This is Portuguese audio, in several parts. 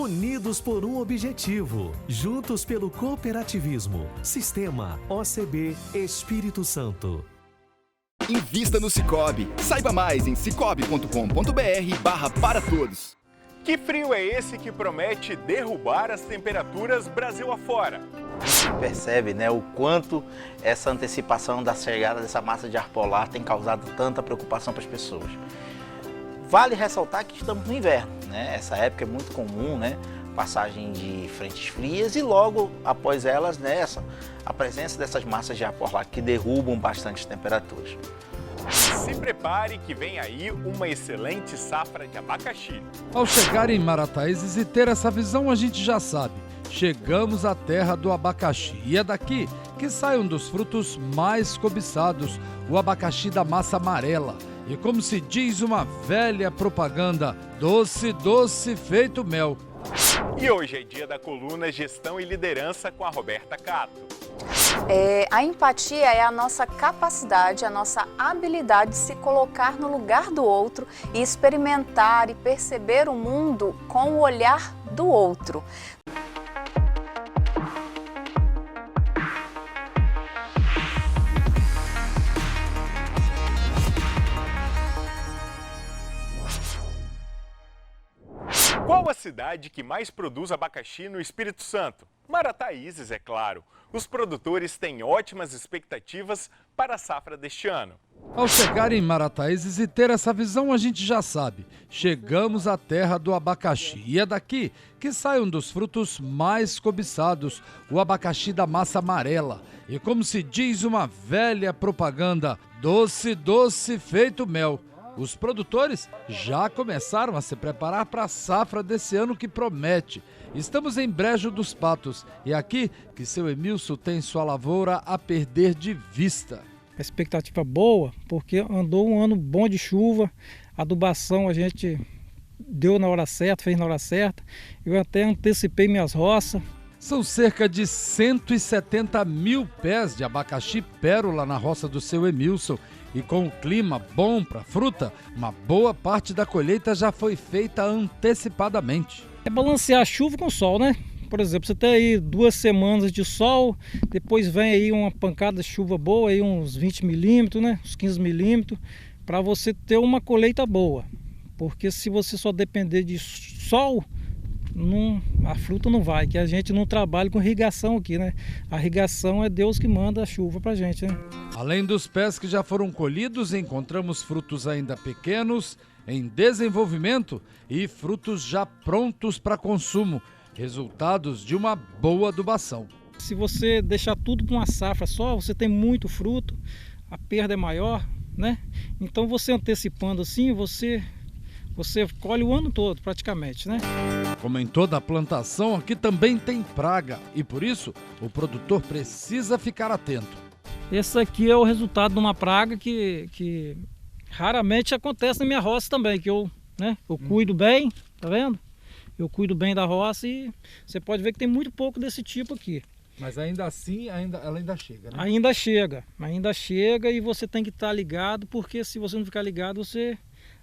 unidos por um objetivo, juntos pelo cooperativismo. Sistema OCB Espírito Santo. Invista no Sicoob. Saiba mais em cicobi.com.br/para todos. Que frio é esse que promete derrubar as temperaturas Brasil afora? Se percebe, né, o quanto essa antecipação da chegada dessa massa de ar polar tem causado tanta preocupação para as pessoas. Vale ressaltar que estamos no inverno, né? Essa época é muito comum, né? Passagem de frentes frias e logo após elas, né, a presença dessas massas de ar polar que derrubam bastante as temperaturas. Se prepare que vem aí uma excelente safra de abacaxi. Ao chegar em Marataízes e ter essa visão, a gente já sabe. Chegamos à terra do abacaxi e é daqui que saem um dos frutos mais cobiçados, o abacaxi da massa amarela. E como se diz uma velha propaganda, doce, doce feito mel. E hoje é dia da coluna Gestão e Liderança com a Roberta Cato. A empatia é a nossa capacidade, a nossa habilidade de se colocar no lugar do outro e experimentar e perceber o mundo com o olhar do outro. Qual a cidade que mais produz abacaxi no Espírito Santo? Marataízes, é claro. Os produtores têm ótimas expectativas para a safra deste ano. Ao chegar em Marataízes e ter essa visão, a gente já sabe. Chegamos à terra do abacaxi e é daqui que sai um dos frutos mais cobiçados, o abacaxi da massa amarela. E como se diz uma velha propaganda, doce, doce feito mel. Os produtores já começaram a se preparar para a safra desse ano que promete. Estamos em Brejo dos Patos e é aqui que seu Emilson tem sua lavoura a perder de vista. A expectativa boa, porque andou um ano bom de chuva, a adubação a gente deu na hora certa, fez na hora certa. Eu até antecipei minhas roças. São cerca de 170 mil pés de abacaxi pérola na roça do seu Emilson. E com o clima bom para fruta, uma boa parte da colheita já foi feita antecipadamente. É balancear a chuva com o sol, né? Por exemplo, você tem aí 2 semanas de sol, depois vem aí uma pancada de chuva boa, aí uns 20 milímetros, né? Uns 15 milímetros, para você ter uma colheita boa. Porque se você só depender de sol, a fruta não vai, que a gente não trabalha com irrigação aqui, né? A irrigação é Deus que manda a chuva pra gente, né? Além dos pés que já foram colhidos, encontramos frutos ainda pequenos, em desenvolvimento e frutos já prontos para consumo, resultados de uma boa adubação. Se você deixar tudo com uma safra só, você tem muito fruto, a perda é maior, né? Então você antecipando assim, você colhe o ano todo praticamente, né? Como em toda a plantação, aqui também tem praga e por isso o produtor precisa ficar atento. Esse aqui é o resultado de uma praga que raramente acontece na minha roça também, que eu cuido bem, tá vendo? Eu cuido bem da roça e você pode ver que tem muito pouco desse tipo aqui. Mas ainda assim, ela ainda chega, né? Ainda chega e você tem que estar ligado, porque se você não ficar ligado, você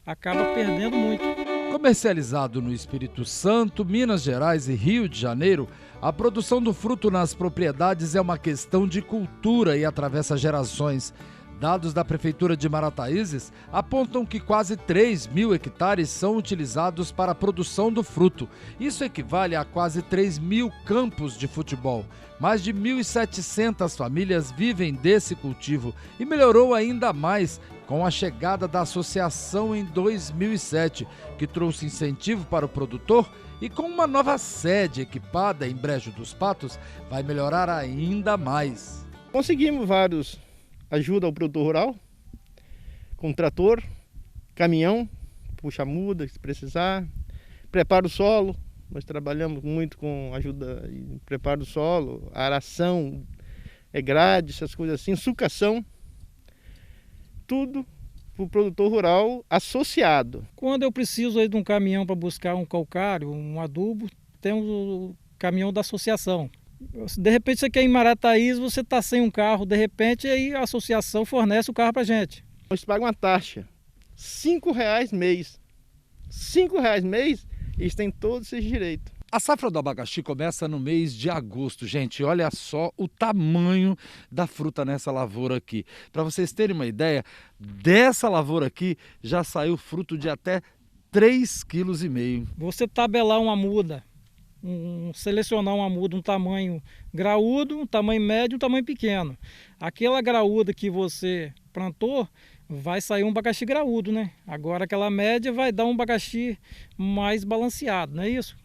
acaba perdendo muito. Comercializado no Espírito Santo, Minas Gerais e Rio de Janeiro, a produção do fruto nas propriedades é uma questão de cultura e atravessa gerações. Dados da Prefeitura de Marataízes apontam que quase 3 mil hectares são utilizados para a produção do fruto. Isso equivale a quase 3 mil campos de futebol. Mais de 1.700 famílias vivem desse cultivo e melhorou ainda mais com a chegada da associação em 2007, que trouxe incentivo para o produtor e com uma nova sede equipada em Brejo dos Patos, vai melhorar ainda mais. Conseguimos vários ajuda ao produtor rural, com trator, caminhão, puxa-muda se precisar, prepara o solo, nós trabalhamos muito com ajuda em preparo do solo, aração, grade, essas coisas assim, sucação, tudo para o produtor rural associado. Quando eu preciso aí de um caminhão para buscar um calcário, um adubo, tem o caminhão da associação. De repente você quer ir em Marataízes, você está sem um carro, de repente aí a associação fornece o carro para a gente. Nós pagamos uma taxa, R$ 5,00 mês. R$ 5,00 mês, eles têm todos esses direitos. A safra do abacaxi começa no mês de agosto, gente. Olha só o tamanho da fruta nessa lavoura aqui. Para vocês terem uma ideia, dessa lavoura aqui já saiu fruto de até 3,5 kg. Você tabelar uma muda, selecionar uma muda, um tamanho graúdo, um tamanho médio, um tamanho pequeno. Aquela graúda que você plantou, vai sair um abacaxi graúdo, né? Agora aquela média vai dar um abacaxi mais balanceado, não é isso?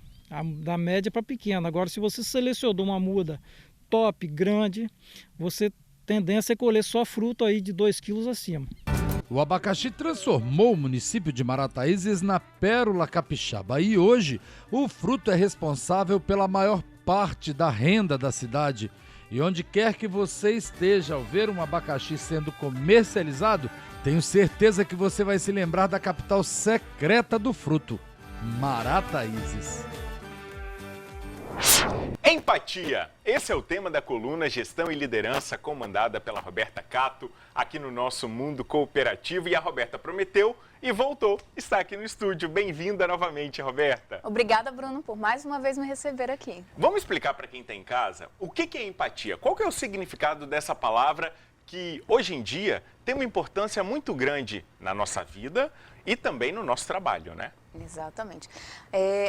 Da média para pequena. Agora, se você selecionou uma muda top, grande, você tendência a colher só fruto aí de 2 quilos acima. O abacaxi transformou o município de Marataízes na pérola capixaba e hoje o fruto é responsável pela maior parte da renda da cidade. E onde quer que você esteja ao ver um abacaxi sendo comercializado, tenho certeza que você vai se lembrar da capital secreta do fruto, Marataízes. Empatia. Esse é o tema da coluna Gestão e Liderança, comandada pela Roberta Cato, aqui no nosso Mundo Cooperativo. E a Roberta prometeu e voltou. Está aqui no estúdio. Bem-vinda novamente, Roberta. Obrigada, Bruno, por mais uma vez me receber aqui. Vamos explicar para quem está em casa o que é empatia? Qual que é o significado dessa palavra que, hoje em dia, tem uma importância muito grande na nossa vida e também no nosso trabalho, né? Exatamente.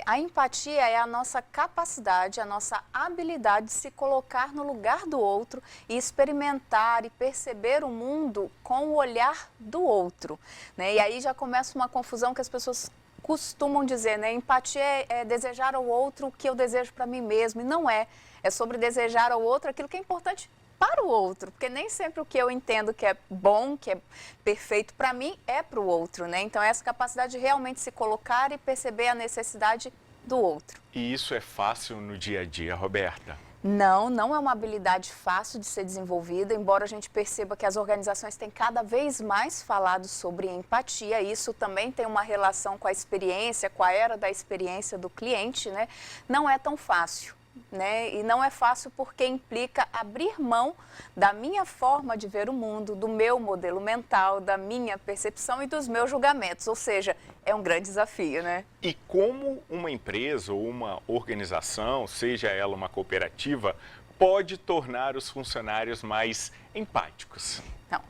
A empatia é a nossa capacidade, a nossa habilidade de se colocar no lugar do outro e experimentar e perceber o mundo com o olhar do outro, né? E aí já começa uma confusão que as pessoas costumam dizer, né? Empatia é desejar ao outro o que eu desejo para mim mesmo, e não é. É sobre desejar ao outro aquilo que é importante para o outro, porque nem sempre o que eu entendo que é bom, que é perfeito para mim, é para o outro, né? Então, essa capacidade de realmente se colocar e perceber a necessidade do outro. E isso é fácil no dia a dia, Roberta? Não é uma habilidade fácil de ser desenvolvida, embora a gente perceba que as organizações têm cada vez mais falado sobre empatia. Isso também tem uma relação com a experiência, com a era da experiência do cliente, né? Não é tão fácil. Né? E não é fácil porque implica abrir mão da minha forma de ver o mundo, do meu modelo mental, da minha percepção e dos meus julgamentos. Ou seja, é um grande desafio, né? E como uma empresa ou uma organização, seja ela uma cooperativa, pode tornar os funcionários mais empáticos? Não,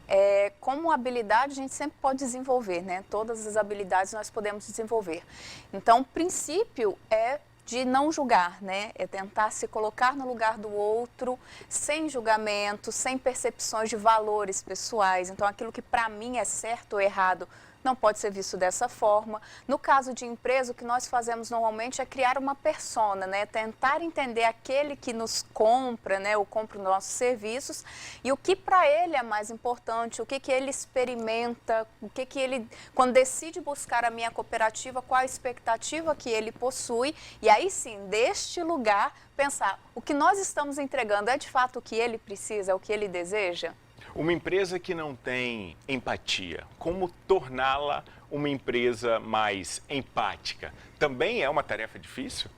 como habilidade a gente sempre pode desenvolver, né? Todas as habilidades nós podemos desenvolver. Então, o princípio é de não julgar, né? É tentar se colocar no lugar do outro, sem julgamento, sem percepções de valores pessoais. Então, aquilo que para mim é certo ou errado não pode ser visto dessa forma. No caso de empresa, o que nós fazemos normalmente é criar uma persona, né? Tentar entender aquele que nos compra, né? Ou compra os nossos serviços e o que para ele é mais importante, o que ele experimenta, o que ele, quando decide buscar a minha cooperativa, qual a expectativa que ele possui e aí sim, deste lugar, pensar o que nós estamos entregando é de fato o que ele precisa, é o que ele deseja? Uma empresa que não tem empatia, como torná-la uma empresa mais empática? Também é uma tarefa difícil?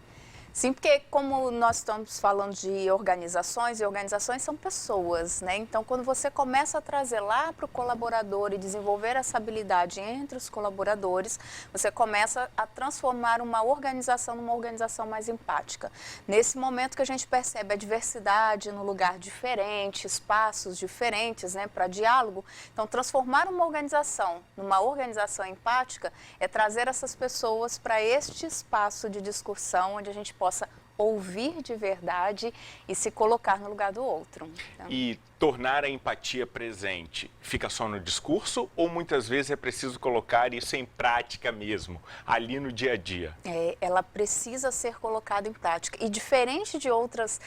Sim, porque como nós estamos falando de organizações, e organizações são pessoas, né? Então, quando você começa a trazer lá para o colaborador e desenvolver essa habilidade entre os colaboradores, você começa a transformar uma organização numa organização mais empática. Nesse momento que a gente percebe a diversidade no lugar diferente, espaços diferentes, né, para diálogo, então transformar uma organização numa organização empática é trazer essas pessoas para este espaço de discussão onde a gente possa ouvir de verdade e se colocar no lugar do outro. Então, e tornar a empatia presente fica só no discurso ou muitas vezes é preciso colocar isso em prática mesmo, ali no dia a dia? Ela precisa ser colocada em prática. E diferente de outros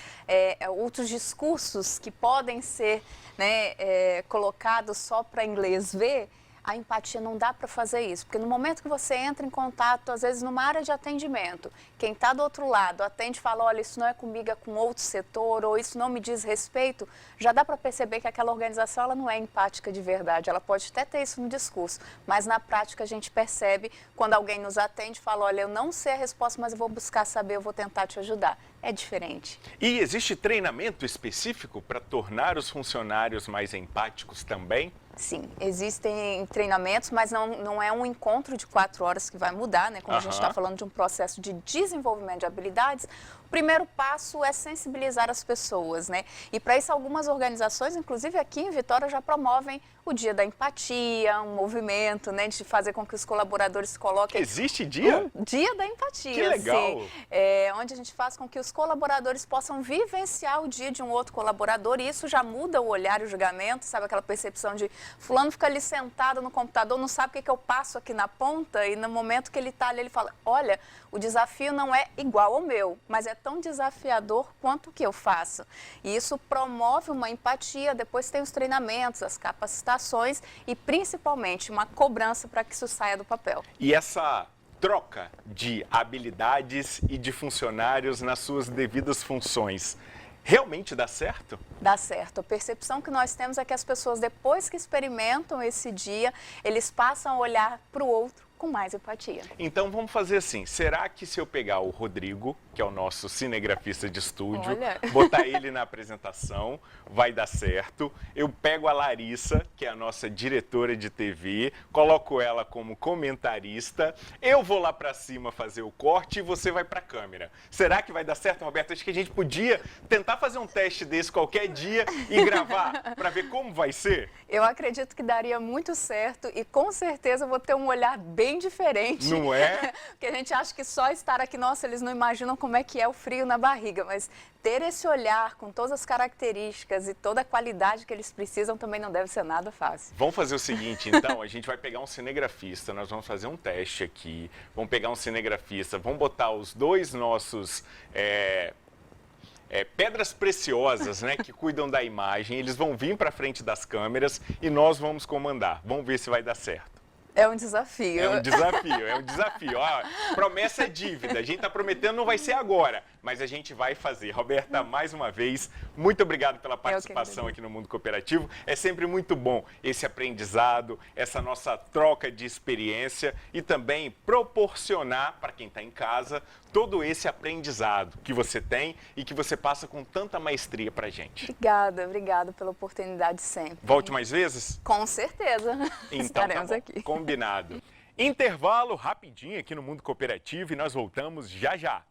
discursos que podem ser, né, colocados só para inglês ver, a empatia não dá para fazer isso, porque no momento que você entra em contato, às vezes numa área de atendimento, quem está do outro lado atende e fala, olha, isso não é comigo, é com outro setor, ou isso não me diz respeito, já dá para perceber que aquela organização ela não é empática de verdade, ela pode até ter isso no discurso, mas na prática a gente percebe quando alguém nos atende e fala, olha, eu não sei a resposta, mas eu vou buscar saber, eu vou tentar te ajudar. É diferente. E existe treinamento específico para tornar os funcionários mais empáticos também? Sim, existem treinamentos, mas não é um encontro de 4 horas que vai mudar, né? Como a gente está falando de um processo de desenvolvimento de habilidades, o primeiro passo é sensibilizar as pessoas, né? E para isso algumas organizações, inclusive aqui em Vitória, já promovem o Dia da Empatia, um movimento, né? De fazer com que os colaboradores se coloquem... Existe dia? Dia da Empatia, que legal. Sim. Onde a gente faz com que os colaboradores possam vivenciar o dia de um outro colaborador e isso já muda o olhar e o julgamento, sabe? Aquela percepção de fulano fica ali sentado no computador, não sabe o que eu passo aqui na ponta e no momento que ele está ali, ele fala, olha, o desafio não é igual ao meu, mas é tão desafiador quanto o que eu faço. E isso promove uma empatia, depois tem os treinamentos, as capacitações e principalmente uma cobrança para que isso saia do papel. E essa troca de habilidades e de funcionários nas suas devidas funções, realmente dá certo? Dá certo. A percepção que nós temos é que as pessoas, depois que experimentam esse dia, eles passam a olhar para o outro com mais empatia. Então vamos fazer assim, será que se eu pegar o Rodrigo, que é o nosso cinegrafista de estúdio, botar ele na apresentação, vai dar certo? Eu pego a Larissa, que é a nossa diretora de TV, coloco ela como comentarista, eu vou lá pra cima fazer o corte e você vai pra câmera. Será que vai dar certo, Roberto? Acho que a gente podia tentar fazer um teste desse qualquer dia e gravar pra ver como vai ser? Eu acredito que daria muito certo e com certeza eu vou ter um olhar bem diferente. Não é? Porque a gente acha que só estar aqui, nossa, eles não imaginam como é que é o frio na barriga, mas ter esse olhar com todas as características e toda a qualidade que eles precisam também não deve ser nada fácil. Vamos fazer o seguinte, então, a gente vai pegar um cinegrafista, nós vamos fazer um teste aqui, vamos pegar um cinegrafista, vamos botar os dois nossos... pedras preciosas, né, que cuidam da imagem, eles vão vir para frente das câmeras e nós vamos comandar. Vamos ver se vai dar certo. É um desafio. É um desafio, é um desafio. Promessa é dívida, a gente está prometendo, não vai ser agora, mas a gente vai fazer. Roberta, mais uma vez, muito obrigado pela participação aqui no Mundo Cooperativo. É sempre muito bom esse aprendizado, essa nossa troca de experiência e também proporcionar para quem está em casa todo esse aprendizado que você tem e que você passa com tanta maestria para a gente. Obrigada pela oportunidade sempre. Volte mais vezes? Com certeza. Então, estaremos tá bom. aqui. Combinado. Intervalo rapidinho aqui no Mundo Cooperativo e nós voltamos já já.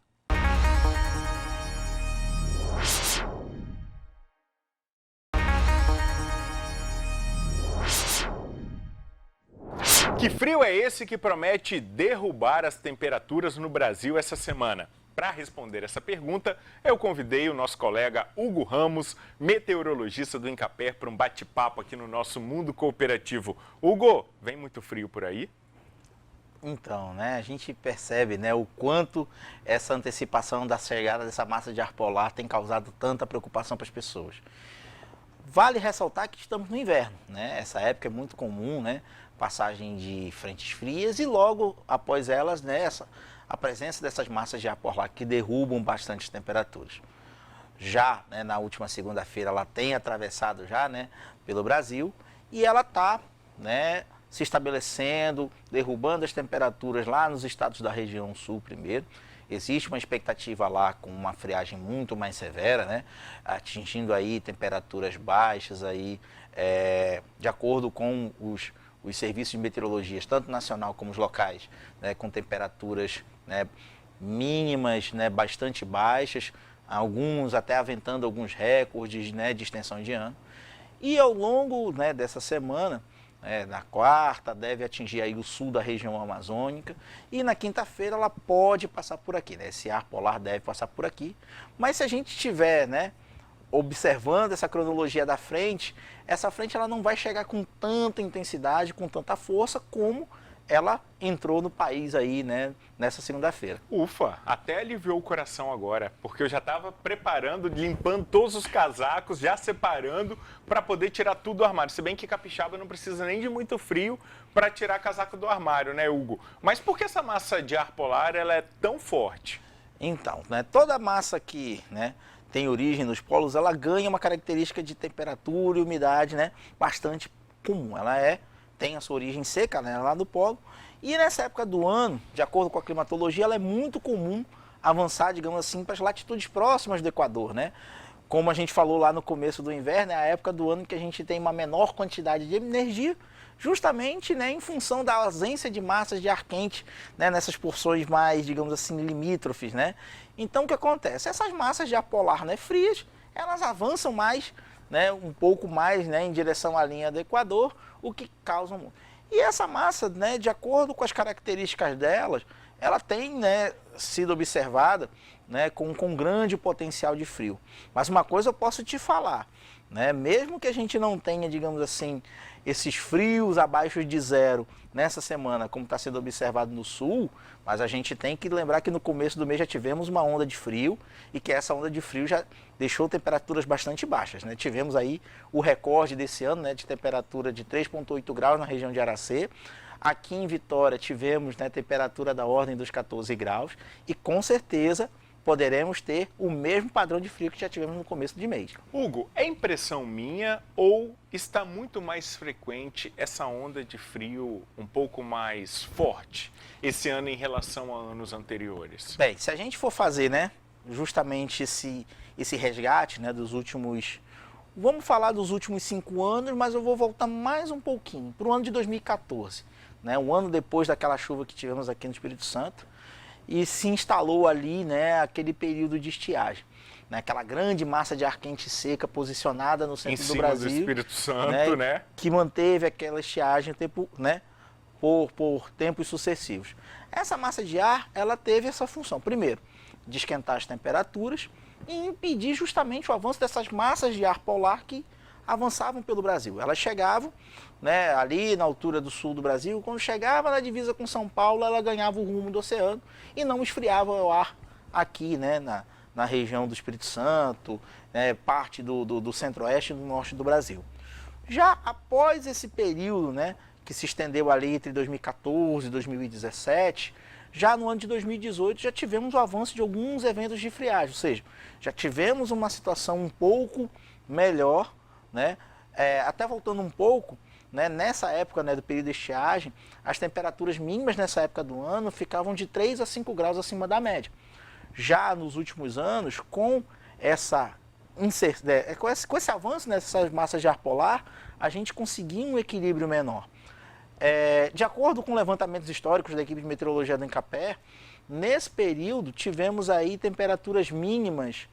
Que frio é esse que promete derrubar as temperaturas no Brasil essa semana? Para responder essa pergunta, eu convidei o nosso colega Hugo Ramos, meteorologista do Incapé, para um bate-papo aqui no nosso Mundo Cooperativo. Hugo, vem muito frio por aí? Então, né, a gente percebe, né, o quanto essa antecipação da chegada dessa massa de ar polar tem causado tanta preocupação para as pessoas. Vale ressaltar que estamos no inverno, né? Essa época é muito comum, né? Passagem de frentes frias e logo após elas, né, a presença dessas massas de ar polar que derrubam bastante as temperaturas. Já, né, na última segunda-feira ela tem atravessado já, né, pelo Brasil e ela está, né, se estabelecendo, derrubando as temperaturas lá nos estados da região sul primeiro. Existe uma expectativa lá com uma friagem muito mais severa, né, atingindo aí temperaturas baixas aí, de acordo com os serviços de meteorologia, tanto nacional como os locais, né, com temperaturas, né, mínimas, né, bastante baixas, alguns até aventando alguns recordes, né, de extensão de ano. E ao longo, né, dessa semana, na quarta, deve atingir aí o sul da região amazônica e na quinta-feira ela pode passar por aqui, né? Esse ar polar deve passar por aqui, mas se a gente estiver, né, observando essa cronologia da frente, essa frente ela não vai chegar com tanta intensidade, com tanta força como ela entrou no país aí, né, nessa segunda-feira. Ufa, até aliviou o coração agora, porque eu já estava preparando, limpando todos os casacos, já separando para poder tirar tudo do armário. Se bem que capixaba não precisa nem de muito frio para tirar casaco do armário, né, Hugo? Mas por que essa massa de ar polar ela é tão forte? Então, né, toda massa que, né, tem origem nos polos, ela ganha uma característica de temperatura e umidade, né, bastante comum. Ela tem a sua origem seca, né, lá no polo, e nessa época do ano, de acordo com a climatologia, ela é muito comum avançar, digamos assim, para as latitudes próximas do Equador, né? como a gente falou lá no começo do inverno, é a época do ano que a gente tem uma menor quantidade de energia, justamente, né, em função da ausência de massas de ar quente, né, nessas porções mais, digamos assim, limítrofes, né? Então o que acontece? Essas massas de ar polar, né, frias, elas avançam mais, né, um pouco mais, né, em direção à linha do Equador, o que causa muito. E essa massa, né, de acordo com as características delas, ela tem, né, sido observada, né, com grande potencial de frio. Mas uma coisa eu posso te falar, né, mesmo que a gente não tenha, digamos assim, esses frios abaixo de zero nessa semana, como está sendo observado no sul, mas a gente tem que lembrar que no começo do mês já tivemos uma onda de frio e que essa onda de frio já deixou temperaturas bastante baixas, né? Tivemos aí o recorde desse ano, né, de temperatura de 3,8 graus na região de Aracê. Aqui em Vitória tivemos, né, temperatura da ordem dos 14 graus e com certeza poderemos ter o mesmo padrão de frio que já tivemos no começo de mês. Hugo, é impressão minha ou está muito mais frequente essa onda de frio um pouco mais forte esse ano em relação a anos anteriores? Bem, se a gente for fazer, né, justamente esse resgate, né, dos últimos... Vamos falar dos últimos 5 anos, mas eu vou voltar mais um pouquinho, para o ano de 2014, né, um ano depois daquela chuva que tivemos aqui no Espírito Santo, e se instalou ali, né, aquele período de estiagem, né, aquela grande massa de ar quente seca posicionada no centro do Brasil, do Espírito Santo, né, que manteve aquela estiagem por tempos sucessivos. Essa massa de ar, ela teve essa função, primeiro, de esquentar as temperaturas e impedir justamente o avanço dessas massas de ar polar que avançavam pelo Brasil. Elas chegavam, né, ali na altura do sul do Brasil, quando chegava na divisa com São Paulo, ela ganhava o rumo do oceano e não esfriava o ar aqui, né, na região do Espírito Santo, né, parte do centro-oeste e do norte do Brasil. Já após esse período, né, que se estendeu ali entre 2014 e 2017, já no ano de 2018 já tivemos o avanço de alguns eventos de friagem, ou seja, já tivemos uma situação um pouco melhor, né, até voltando um pouco, né, nessa época, né, do período de estiagem, as temperaturas mínimas nessa época do ano ficavam de 3 a 5 graus acima da média. Já nos últimos anos, com esse avanço nessas massas de ar polar, a gente conseguiu um equilíbrio menor. De acordo com levantamentos históricos da equipe de meteorologia do Incapé, nesse período tivemos aí temperaturas mínimas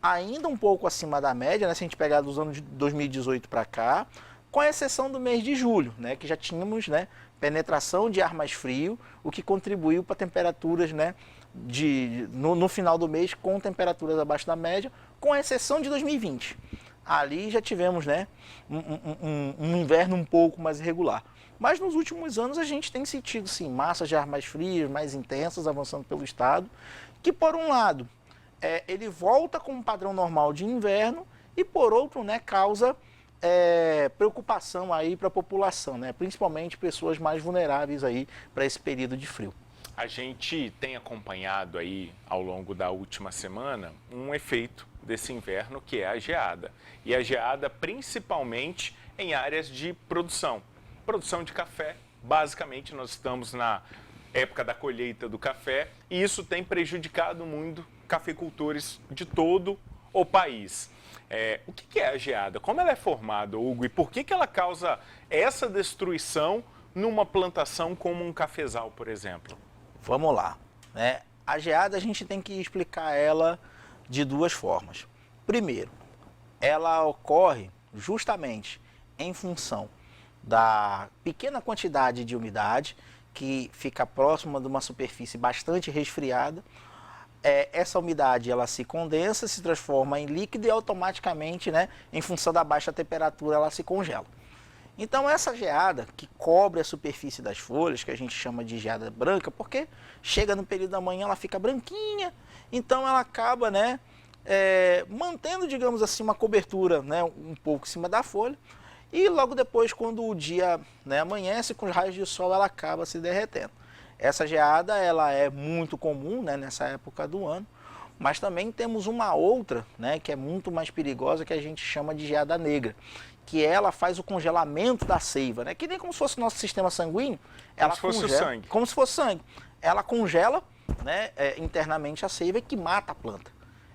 ainda um pouco acima da média, né, se a gente pegar dos anos de 2018 para cá, com exceção do mês de julho, né, que já tínhamos, né, penetração de ar mais frio, o que contribuiu para temperaturas, né, no final do mês com temperaturas abaixo da média, com exceção de 2020. Ali já tivemos, né, um inverno um pouco mais irregular. Mas nos últimos anos a gente tem sentido, sim, massas de ar mais frias, mais intensas, avançando pelo estado, que por um lado, ele volta com um padrão normal de inverno e por outro, né, causa preocupação aí para a população, né, principalmente pessoas mais vulneráveis aí para esse período de frio. A gente tem acompanhado aí ao longo da última semana um efeito desse inverno que é a geada. E a geada principalmente em áreas de produção de café. Basicamente nós estamos na época da colheita do café e isso tem prejudicado muito cafeicultores de todo o país. O que é a geada? Como ela é formada, Hugo? E por que ela causa essa destruição numa plantação como um cafezal, por exemplo? Vamos lá, né? A geada a gente tem que explicar ela de duas formas. Primeiro, ela ocorre justamente em função da pequena quantidade de umidade que fica próxima de uma superfície bastante resfriada. Essa umidade ela se condensa, se transforma em líquido e automaticamente, né, em função da baixa temperatura, ela se congela. Então essa geada que cobre a superfície das folhas, que a gente chama de geada branca, porque chega no período da manhã ela fica branquinha, então ela acaba, né, mantendo, digamos assim, uma cobertura, né, um pouco em cima da folha, e logo depois, quando o dia, né, amanhece com os raios de sol, ela acaba se derretendo. Essa geada ela é muito comum, né, nessa época do ano, mas também temos uma outra, né, que é muito mais perigosa, que a gente chama de geada negra, que ela faz o congelamento da seiva, né, que nem como se fosse o nosso sistema sanguíneo. Ela como se fosse sangue. Como se fosse sangue. Ela congela, né, internamente a seiva que mata a planta.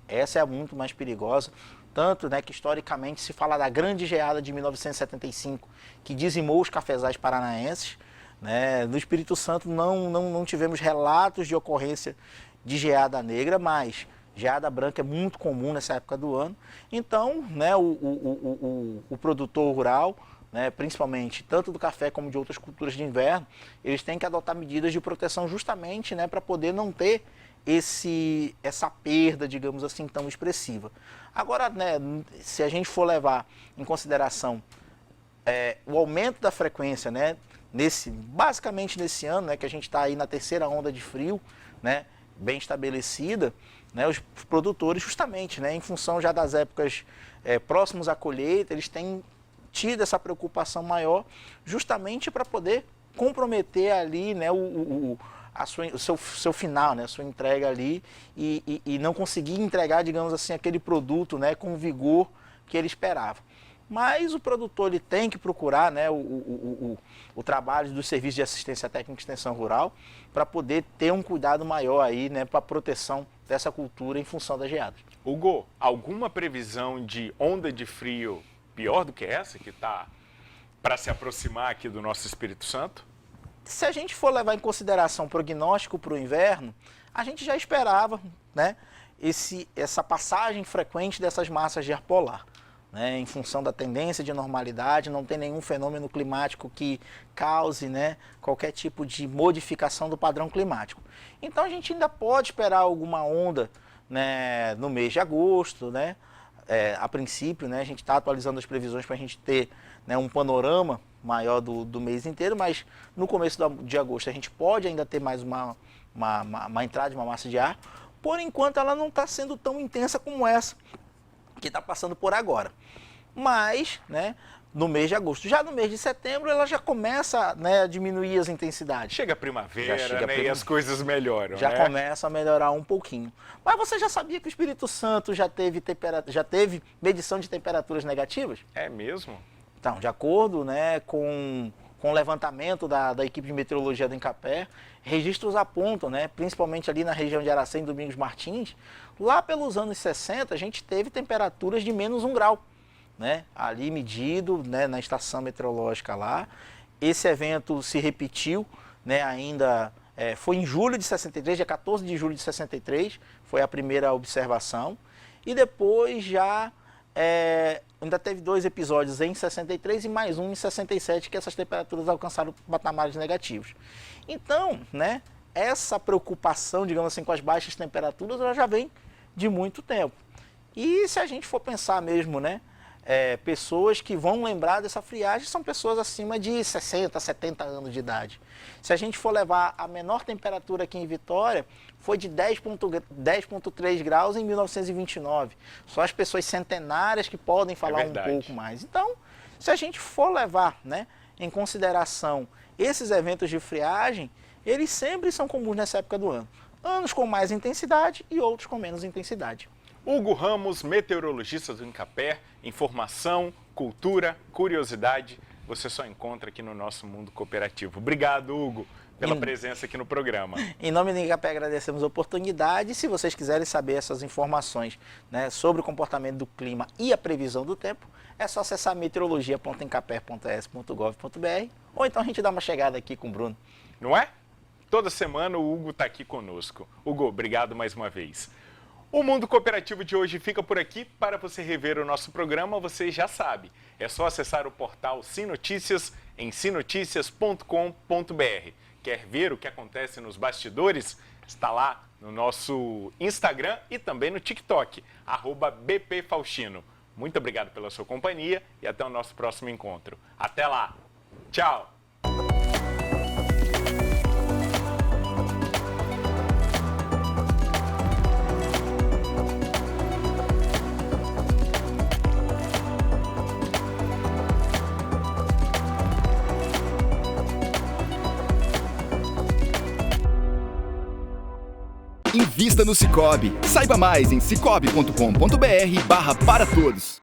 Essa é a muito mais perigosa, tanto, né, que historicamente se fala da grande geada de 1975, que dizimou os cafezais paranaenses, né? No Espírito Santo não tivemos relatos de ocorrência de geada negra, mas geada branca é muito comum nessa época do ano. Então, né, o produtor rural, né, principalmente tanto do café como de outras culturas de inverno, eles têm que adotar medidas de proteção justamente, né, para poder não ter essa perda, digamos assim, tão expressiva. Agora, né, se a gente for levar em consideração o aumento da frequência, né, basicamente nesse ano, né, que a gente está aí na terceira onda de frio, né, bem estabelecida, né, os produtores justamente, né, em função já das épocas próximos à colheita, eles têm tido essa preocupação maior justamente para poder comprometer ali, né, o seu final, né, a sua entrega ali e não conseguir entregar, digamos assim, aquele produto, né, com o vigor que ele esperava. Mas o produtor ele tem que procurar, né, o trabalho dos serviços de assistência técnica e extensão rural para poder ter um cuidado maior aí, né, para a proteção dessa cultura em função das geadas. Hugo, alguma previsão de onda de frio pior do que essa que está para se aproximar aqui do nosso Espírito Santo? Se a gente for levar em consideração o prognóstico para o inverno, a gente já esperava, né, essa passagem frequente dessas massas de ar polar. Né, em função da tendência de normalidade, não tem nenhum fenômeno climático que cause, né, qualquer tipo de modificação do padrão climático. Então a gente ainda pode esperar alguma onda, né, no mês de agosto, né, a princípio, né, a gente está atualizando as previsões para a gente ter, né, um panorama maior do mês inteiro, mas no começo de agosto a gente pode ainda ter mais uma entrada de uma massa de ar. Por enquanto ela não está sendo tão intensa como essa que está passando por agora. Mas, né, no mês de agosto, já no mês de setembro, ela já começa, né, a diminuir as intensidades. Chega a primavera, né, e as coisas melhoram. Já né? começa a melhorar um pouquinho. Mas você já sabia que o Espírito Santo já teve medição de temperaturas negativas? É mesmo? Então, de acordo, né, com o levantamento da equipe de meteorologia do Incapé, registros apontam, né, principalmente ali na região de Aracém e Domingos Martins, lá pelos anos 60 a gente teve temperaturas de menos 1 grau, né, ali medido, né, na estação meteorológica lá. Esse evento se repetiu, né, ainda foi em julho de 63, dia 14 de julho de 63, foi a primeira observação, e depois já ainda teve 2 episódios em 63 e mais um em 67, que essas temperaturas alcançaram patamares negativos. Então, né, essa preocupação, digamos assim, com as baixas temperaturas, ela já vem de muito tempo. E se a gente for pensar mesmo, né, pessoas que vão lembrar dessa friagem são pessoas acima de 60, 70 anos de idade. Se a gente for levar a menor temperatura aqui em Vitória, foi de 10,3 graus em 1929. Só as pessoas centenárias que podem falar um pouco mais. Então, se a gente for levar, né, em consideração esses eventos de friagem, eles sempre são comuns nessa época do ano. Anos com mais intensidade e outros com menos intensidade. Hugo Ramos, meteorologista do Incapé, informação, cultura, curiosidade, você só encontra aqui no nosso Mundo Cooperativo. Obrigado, Hugo, pela presença aqui no programa. Em nome do Incapé, agradecemos a oportunidade. Se vocês quiserem saber essas informações, né, sobre o comportamento do clima e a previsão do tempo, é só acessar meteorologia.incapé.es.gov.br ou então a gente dá uma chegada aqui com o Bruno. Não é? Toda semana o Hugo está aqui conosco. Hugo, obrigado mais uma vez. O Mundo Cooperativo de hoje fica por aqui. Para você rever o nosso programa, você já sabe. É só acessar o portal Sim Notícias em simnoticias.com.br. Quer ver o que acontece nos bastidores? Está lá no nosso Instagram e também no TikTok, @bpfaustino. Muito obrigado pela sua companhia e até o nosso próximo encontro. Até lá. Tchau. Invista no Sicoob. Saiba mais em sicoob.com.br/para todos.